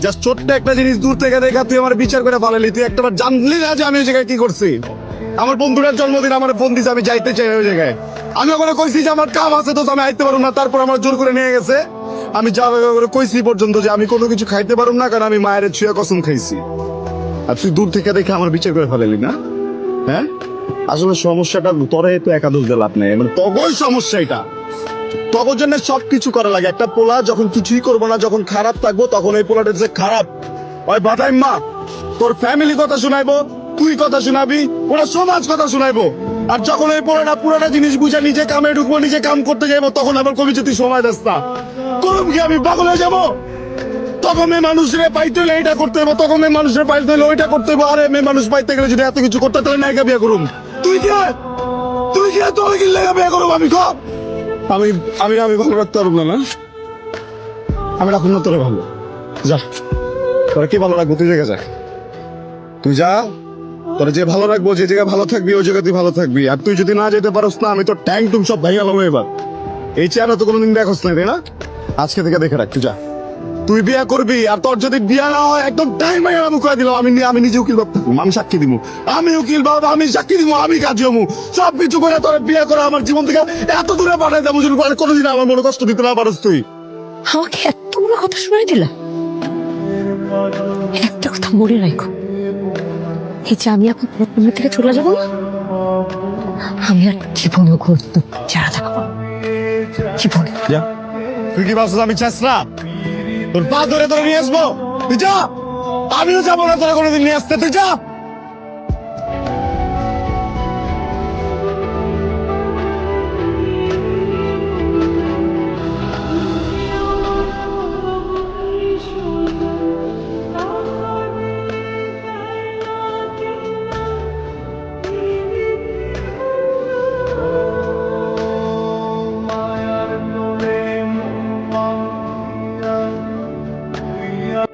Just ছোট্ট একটা জিনিস দূর থেকে দেখা তুই আমার বিচার করে ভালোলি, তুই একটাবার জানলি না যে আমি ওই জায়গায় কি করছি। আমার বন্ধুটার জন্মদিন আমার ফোন দিছে, আমি যাইতে চাই ওই জায়গায়। আমি ওখানে কইছি যে আমার কাম আছে, তো আমি আইতে পারবো না, তারপর আমার জোর করে নিয়ে গেছে। আমি যা করে কইছি পর্যন্ত যে আমি কোনো কিছু খাইতে পারবো না, কারণ আমি মায়ের ছুঁয়া কসম খাইছি। আর তুই দূর থেকে দেখে আমার বিচার করে ফেলালি না। হ্যাঁ, আসলে সমস্যাটা তোরে তো একা দোষ দিয়ে লাভ নেই, মানে তগর সমস্যা এটা। তগর জন্য সবকিছু করা লাগে। একটা পোলা যখন কিছুই করবো না, যখন খারাপ থাকবো, তখন এই পোলাটা যে খারাপ ওই বাদাই মা তোর ফ্যামিলি কথা শুনাইবো, তুই কথা শুনাবি, ওরা সমাজ কথা শুনাইবো। আর যখন এই পোলাটা পুরোটা জিনিস বুঝে নিজে কামে ঢুকবো, নিজে কাম করতে যাবো, তখন আবার কবি যে তুই সময় দাস না, করুম কি আমি পাগল হয়ে যাবো। তখন মেয়ে মানুষের পাইতে হলে এটা করতে হবে, তখন মেয়ে মানুষের পাইতে হলে ওইটা করতে হবে। আরে মেয়ে মানুষ পাইতে গেলে যদি এত কিছু করতে, তাহলে নায়িকা বিয়ে করুম। তুই কে, তুই কে, তোর কি লেগা বিয়ে করুম আমি? ক আমি আমি আমি ভালো রাখতে পারবো না। আমি রাখুন না তোরে ভালো। যা, তোরা কি ভালো রাখবো তুই জায়গা যা, তুই যা। তোরা যে ভালো রাখবো, যে জায়গায় ভালো থাকবি ওই জায়গায় তুই ভালো থাকবি। আর তুই যদি না যেতে পারস না, আমি তো ট্যাঙ্ক টুম সব ভাই গেলাম এবার। এই চেহারা তো কোনোদিন দেখোস না, তাই না? আজকে থেকে দেখে রাখ, তুই যা। তুই বিয়া করবি, আর তোর যদি বিয়া না হয় একদম টাইম আমি করে দিলাম। আমি নিজে উকিল বাপ থাকবো, আমি সাক্ষী দিব। আমি উকিল বাবা, আমি সাক্ষী দিব, আমি কাজ হবো। সব কিছু করে তোর বিয়া করে আমার জীবন থেকে এত দূরে পাঠাই দেবো, যদি কোনোদিন আমার মনে কষ্ট দিতে না পারস তুই। আমাকে এতগুলো কথা শোনাই দিলা। একটা কথা মনে রাখো, এই যে আমি এখন তোমার থেকে চলে যাবো না, আমি আর জীবনেও ঘুরতে যারা থাকবো জীবনে। যা, তুই কি ভাবছিস আমি চেষ্টা তোর পা ধরে ধরে নিয়ে আসবো? তুই যা, আমিও যাবো না তোরা কোনোদিন নিয়ে আসতে, তুই যা।